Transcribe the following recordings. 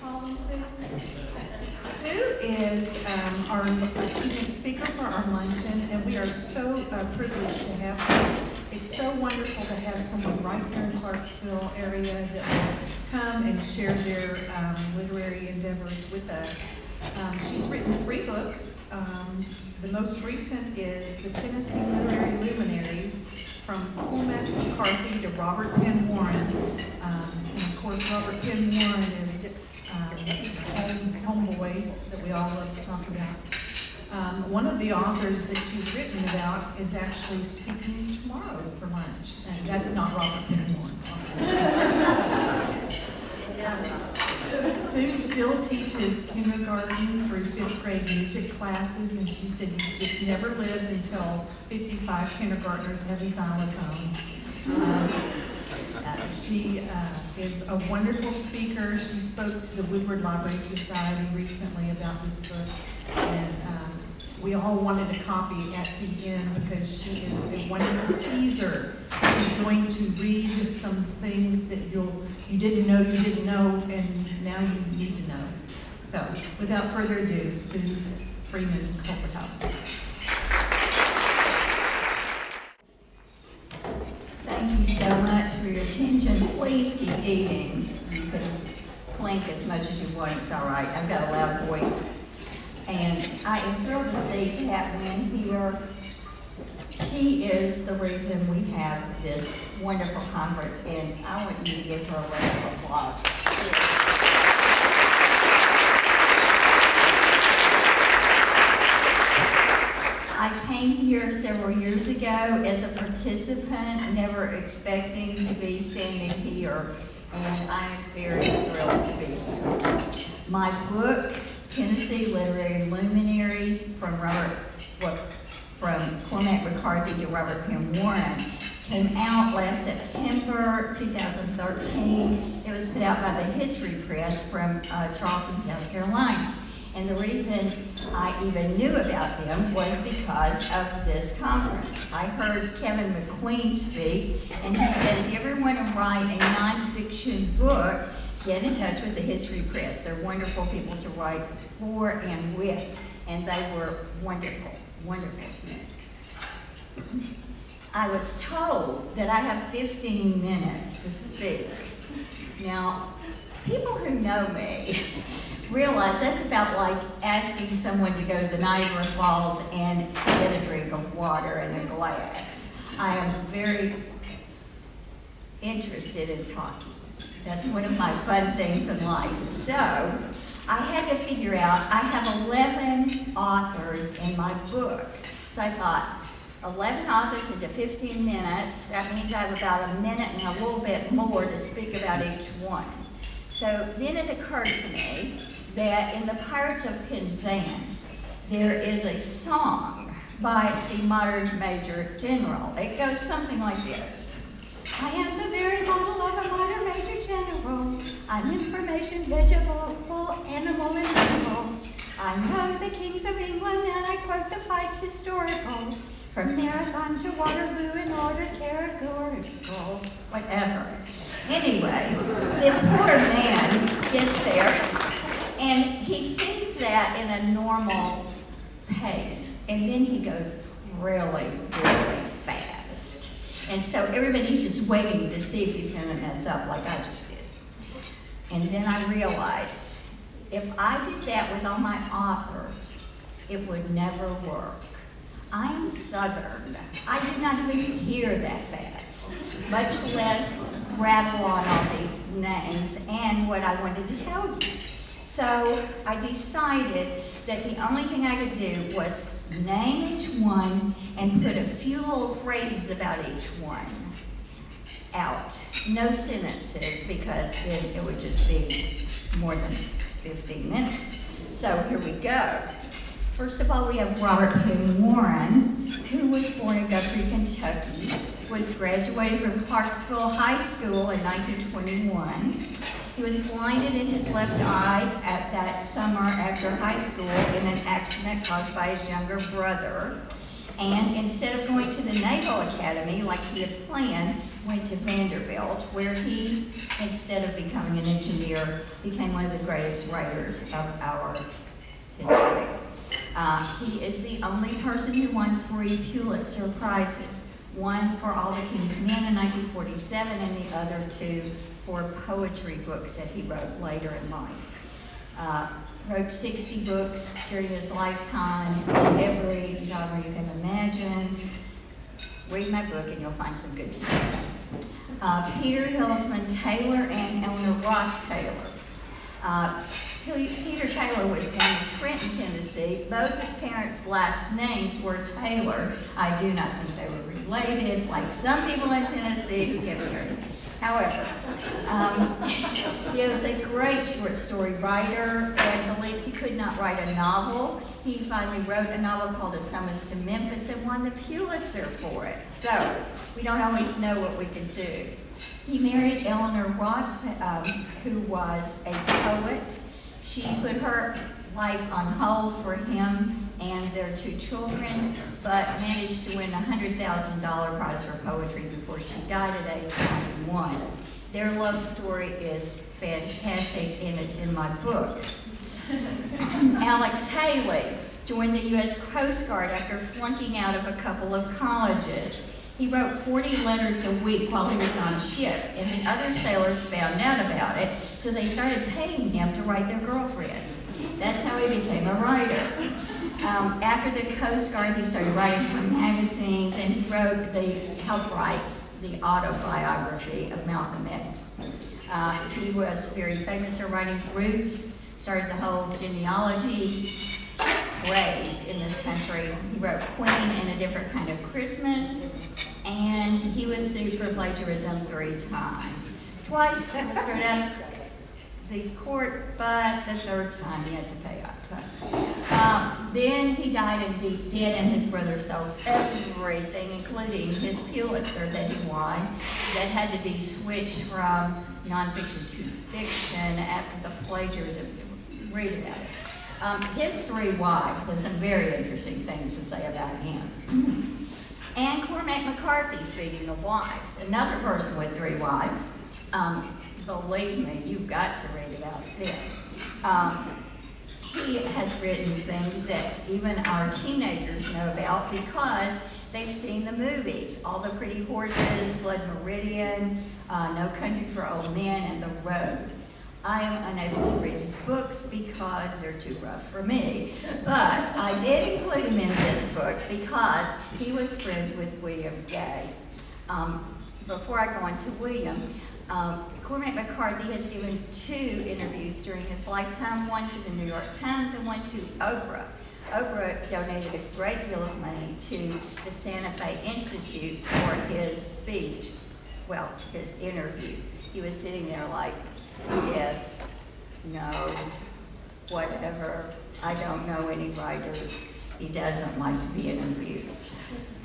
call on Sue? Sue is our keynote speaker for our luncheon, and we are so privileged to have her. It's so wonderful to have someone right here in Clarksville area that will come and share their literary endeavors with us. She's written 3 books. The most recent is The Tennessee Literary Luminaries, from Cormac McCarthy to Robert Penn Warren. And of course, Robert Penn Warren is homeboy that we all love to talk about. One of the authors that she's written about is actually speaking tomorrow for lunch, and that's not Robert Penn Warren. Sue still teaches kindergarten through 5th grade music classes, and she said you just never lived until 55 kindergartners have a xylophone. She is a wonderful speaker. She spoke to the Woodward Library Society recently about this book, and we all wanted a copy at the end because she is a wonderful teaser. She's going to read some things that you didn't know, and now you need to know. So, without further ado, Sue Freeman Culverhouse. Thank you so much for your attention. Please keep eating. You can clink as much as you want. It's all right. I've got a loud voice. And I am thrilled to see Pat Wynn here. She is the reason we have this wonderful conference, and I want you to give her a round of applause. I came here several years ago as a participant, never expecting to be standing here, and I am very thrilled to be here. My book, Tennessee Literary Luminaries, from Cormac McCarthy to Robert Penn Warren, came out last September 2013. It was put out by the History Press from Charleston, South Carolina. And the reason I even knew about them was because of this conference. I heard Kevin McQueen speak, and he said, if you ever want to write a nonfiction book, get in touch with the History Press. They're wonderful people to write for and with, and they were wonderful, wonderful to me. I was told that I have 15 minutes to speak. Now, people who know me realize that's about like asking someone to go to the Niagara Falls and get a drink of water in a glass. I am very interested in talking. That's one of my fun things in life. So I had to figure out, I have 11 authors in my book. So I thought, 11 authors into 15 minutes, that means I have about a minute and a little bit more to speak about each one. So then it occurred to me that in the Pirates of Penzance, there is a song by the modern Major General. It goes something like this. I am the very bundle of a modern Major General. I'm information, vegetable, animal, and mineral. I know the kings of England, and I quote the fights historical. From Marathon to Waterloo in order categorical, whatever. Anyway, the poor man gets there, and he sings that in a normal pace, and then he goes really, really fast. And so everybody's just waiting to see if he's going to mess up like I just did. And then I realized, if I did that with all my authors, it would never work. I'm Southern. I did not even hear that fast, much less rattle on all these names and what I wanted to tell you. So I decided that the only thing I could do was name each one and put a few little phrases about each one out. No sentences, because then it would just be more than 15 minutes. So here we go. First of all, we have Robert Penn Warren, who was born in Guthrie, Kentucky, was graduated from Clarksville High School in 1921. He was blinded in his left eye at that summer after high school in an accident caused by his younger brother. And instead of going to the Naval Academy like he had planned, went to Vanderbilt, where he, instead of becoming an engineer, became one of the greatest writers of our history. He is the only person who won 3 Pulitzer Prizes, one for All the King's Men in 1947 and the other 2 for poetry books that he wrote later in life. Wrote 60 books during his lifetime in every genre you can imagine. Read my book and you'll find some good stuff. Peter Hillsman Taylor and Eleanor Ross Taylor. Peter Taylor was born in Trenton, Tennessee. Both his parents' last names were Taylor. I do not think they were related, like some people in Tennessee who get married. However, he was a great short story writer and believed he could not write a novel. He finally wrote a novel called A Summons to Memphis and won the Pulitzer for it. So we don't always know what we can do. He married Eleanor Ross, who was a poet. She put her life on hold for him and their 2 children, but managed to win a $100,000 prize for poetry before she died at age 91. Their love story is fantastic, and it's in my book. Alex Haley joined the U.S. Coast Guard after flunking out of a couple of colleges. He wrote 40 letters a week while he was on ship, and the other sailors found out about it, so they started paying him to write their girlfriends. That's how he became a writer. After the Coast Guard, he started writing for magazines, and he helped write the autobiography of Malcolm X. He was very famous for writing Roots, started the whole genealogy craze in this country. He wrote Queen and A Different Kind of Christmas, and he was sued for plagiarism 3 times. Twice he was thrown out of the court, but the 3rd time he had to pay up. Then he died in deep debt, and his brother sold everything, including his Pulitzer that he won, that had to be switched from nonfiction to fiction after the plagiarism. Read about it. His 3 wives has some very interesting things to say about him. And Cormac McCarthy, speaking of wives, another person with 3 wives. Believe me, you've got to read about them. He has written things that even our teenagers know about because they've seen the movies. All the Pretty Horses, Blood Meridian, No Country for Old Men, and The Road. I am unable to read his books because they're too rough for me. But I did include him in this book because he was friends with William Gay. Before I go on to William, Cormac McCarthy has given 2 interviews during his lifetime, one to the New York Times and one to Oprah. Oprah donated a great deal of money to the Santa Fe Institute for his speech, his interview. He was sitting there like, yes, no, whatever, I don't know any writers. He doesn't like to be interviewed.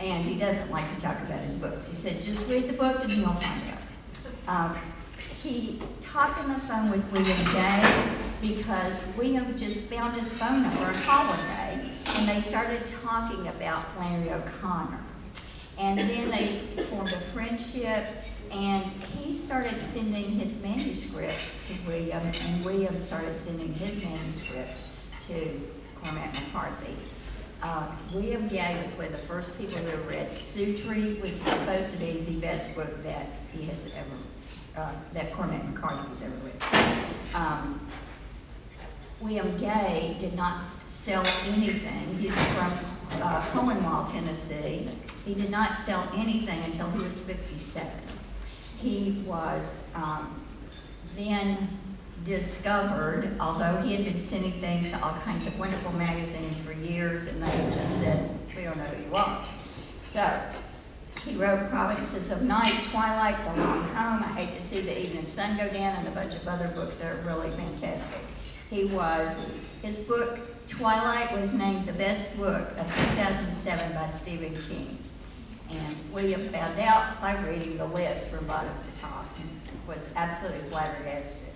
And he doesn't like to talk about his books. He said, just read the book and you'll find out. He talked on the phone with William Gay because William just found his phone number on holiday, and they started talking about Flannery O'Connor. And then they formed a friendship, and he started sending his manuscripts to William, and William started sending his manuscripts to Cormac McCarthy. William Gay was one of the first people who read Sutri, which is supposed to be the best book that he has ever, that Cormac McCarthy has ever written. William Gay did not sell anything. He was from Hohenwald, Tennessee. He did not sell anything until he was 57. He was then discovered, although he had been sending things to all kinds of wonderful magazines for years, and they just said, we don't know who you are. So he wrote Provinces of Night, Twilight, The Long Home, I Hate to See the Evening Sun Go Down, and a bunch of other books that are really fantastic. His book, Twilight, was named the best book of 2007 by Stephen King. And William found out by reading the list from bottom to top and was absolutely flabbergasted.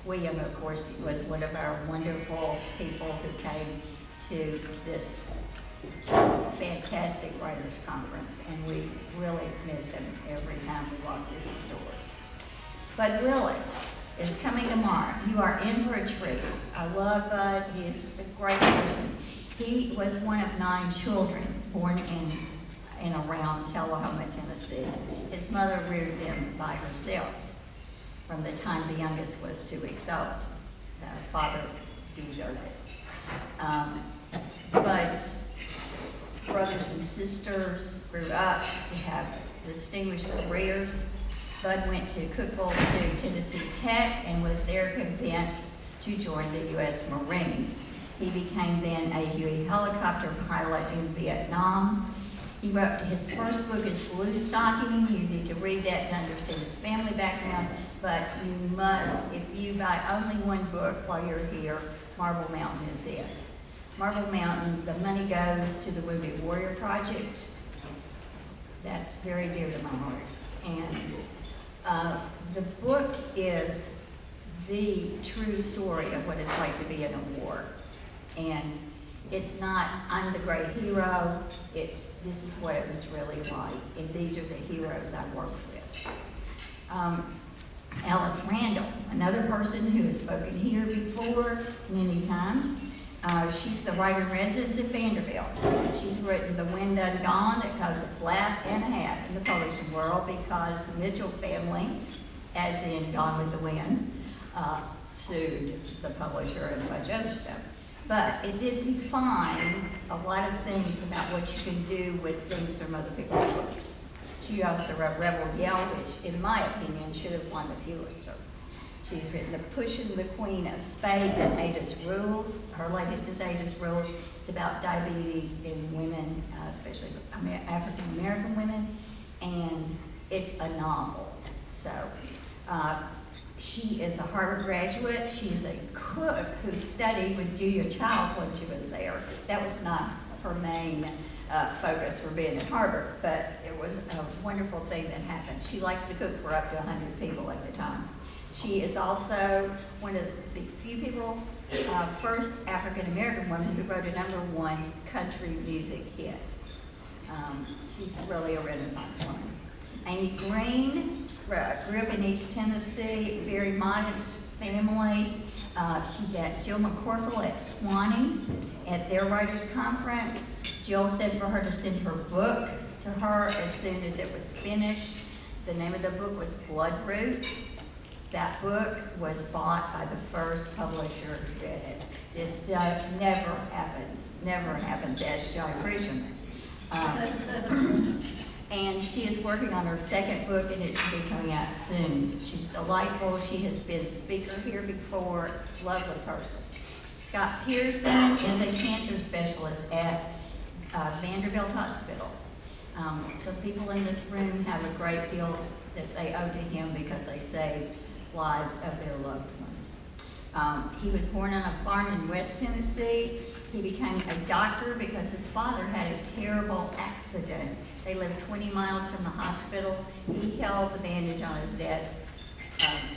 William, of course, was one of our wonderful people who came to this fantastic writers conference, and we really miss him every time we walk through these doors. Bud Willis is coming tomorrow. You are in for a treat. I love Bud. He is just a great person. He was one of 9 children born in and around Tullahoma, Tennessee. His mother reared them by herself from the time the youngest was 2 weeks old. The father deserted. Bud's brothers and sisters grew up to have distinguished careers. Bud went to Cookeville to Tennessee Tech and was there convinced to join the U.S. Marines. He became then a Huey helicopter pilot in Vietnam. He wrote, his first book is Blue Stocking. You need to read that to understand his family background, but you must, if you buy only one book while you're here, Marble Mountain is it. Marble Mountain, the money goes to the Wounded Warrior Project. That's very dear to my heart. And the book is the true story of what it's like to be in a war. And it's not, I'm the great hero, it's, this is what it was really like, and these are the heroes I worked with. Alice Randall, another person who has spoken here before many times. She's the writer-in-residence at Vanderbilt. She's written The Wind Done Gone, that caused a flap and a half in the publishing world because the Mitchell family, as in Gone with the Wind, sued the publisher and a bunch of other stuff. But it did define a lot of things about what you can do with things from other people's books. She also wrote Rebel Yell, which, in my opinion, should have won the Pulitzer. She's written The Pushing the Queen of Spades and Ada's Rules. Her latest is Ada's Rules. It's about diabetes in women, especially African-American women, and it's a novel. So she is a Harvard graduate. She's a cook who studied with Julia Child when she was there. That was not her main focus for being at Harvard, but it was a wonderful thing that happened. She likes to cook for up to 100 people at the time. She is also one of the few people, first African-American woman who wrote a #1 country music hit. She's really a Renaissance woman. Amy Green grew up in East Tennessee, very modest family. She met Jill McCorkle at Swanee at their writers' conference. Jill said for her to send her book to her as soon as it was finished. The name of the book was Bloodroot. That book was bought by the first publisher who read it. This never happens, ask John Grisham. And she is working on her second book, and it should be coming out soon. She's delightful. She has been speaker here before, lovely person. Scott Pearson is a cancer specialist at Vanderbilt Hospital. Some people in this room have a great deal that they owe to him because they saved lives of their loved ones. He was born on a farm in West Tennessee. He became a doctor because his father had a terrible accident. They lived 20 miles from the hospital. He held the bandage on his dad's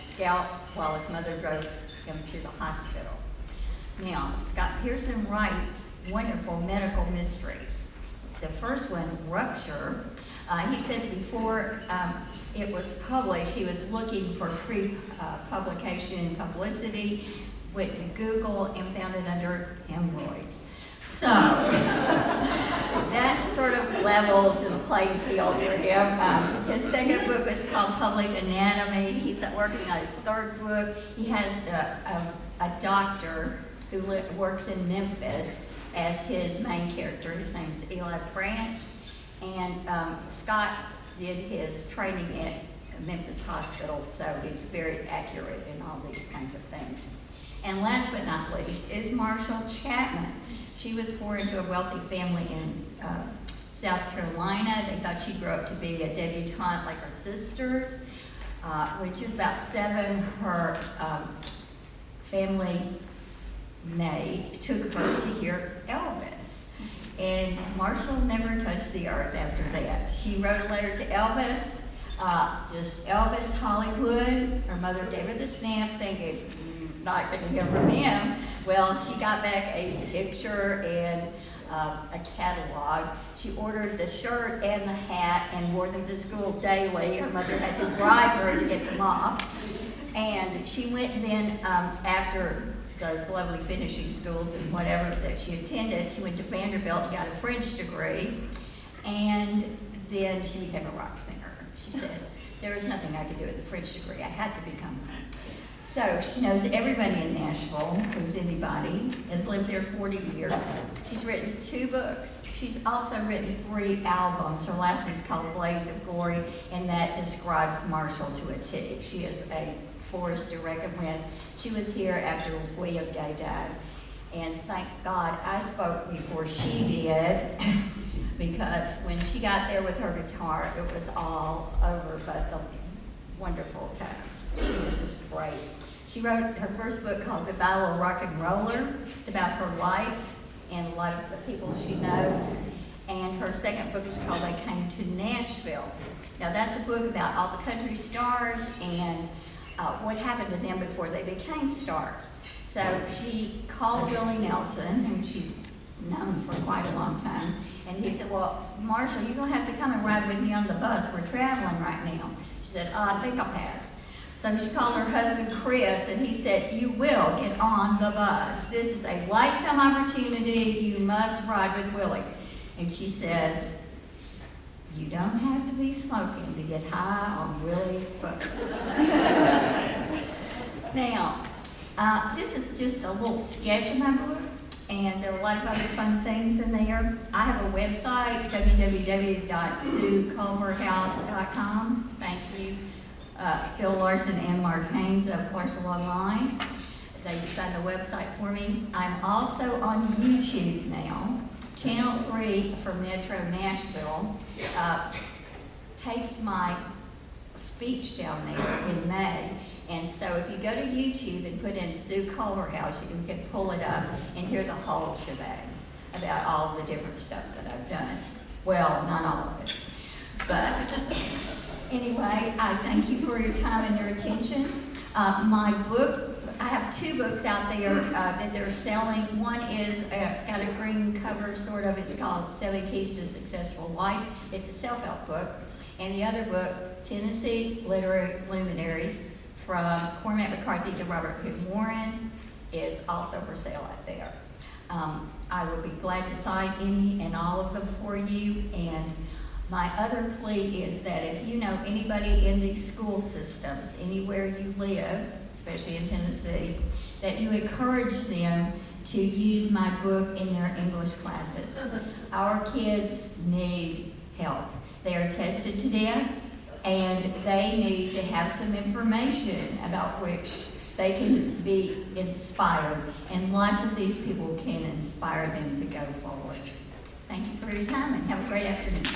scalp while his mother drove him to the hospital. Now, Scott Pearson writes wonderful medical mysteries. The first one, Rupture, he said before it was published, he was looking for pre-publication publicity, went to Google and found it under hemorrhoids. So that sort of leveled to the playing field for him. His second book is called Public Anatomy. He's working on his third book. He has a doctor who works in Memphis as his main character. His name is Eli Branch. And Scott did his training at Memphis Hospital, so he's very accurate in all these kinds of things. And last but not least is Marshall Chapman. She was born into a wealthy family in South Carolina. They thought she'd grow up to be a debutante like her sisters. When she was about 7, her family maid took her to hear Elvis. And Marshall never touched the earth after that. She wrote a letter to Elvis, just Elvis, Hollywood. Her mother gave her the stamp thinking, not going to hear from him. Well, she got back a picture, and a catalog. She ordered the shirt and the hat and wore them to school daily. Her mother had to drive her to get them off. And she went then, after those lovely finishing schools and whatever that she attended, she went to Vanderbilt and got a French degree. And then she became a rock singer. She said, there was nothing I could do with the French degree. I had to become one. So she knows everybody in Nashville, who's anybody, has lived there 40 years. She's written 2 books. She's also written 3 albums. Her last one's called Blaze of Glory, and that describes Marshall to a T. She is a force to reckon with. She was here after William Gay died. And thank God I spoke before she did, because when she got there with her guitar, it was all over but the wonderful times. She was just great. She wrote her first book called The Battle of Rock and Roller. It's about her life and a lot of the people she knows. And her second book is called They Came to Nashville. Now that's a book about all the country stars and what happened to them before they became stars. So she called Willie Nelson, whom she'd known for quite a long time, and he said, well, Marshall, you're going to have to come and ride with me on the bus. We're traveling right now. She said, I think I'll pass. So she called her husband, Chris, and he said, you will get on the bus. This is a lifetime opportunity. You must ride with Willie. And she says, you don't have to be smoking to get high on Willie's bus. Now, this is just a little sketch of my book, and there are a lot of other fun things in there. I have a website, www.sueculverhouse.com. Thank you, Phil Larson and Mark Haynes of Clarksville Online. They designed the website for me. I'm also on YouTube now. Channel 3 for Metro Nashville taped my speech down there in May. And so if you go to YouTube and put in Sue Culverhouse, you can pull it up and hear the whole shebang about all the different stuff that I've done. Well, not all of it. But anyway, I thank you for your time and your attention. My book, I have 2 books out there that they're selling. One is got a green cover, sort of. It's called 7 Keys to a Successful Life. It's a self-help book. And the other book, Tennessee Literary Luminaries, from Cormac McCarthy to Robert Hood Warren, is also for sale out there. I would be glad to sign any and all of them for you. And my other plea is that if you know anybody in these school systems, anywhere you live, especially in Tennessee, that you encourage them to use my book in their English classes. Our kids need help. They are tested to death, and they need to have some information about which they can be inspired, and lots of these people can inspire them to go forward. Thank you for your time, and have a great afternoon.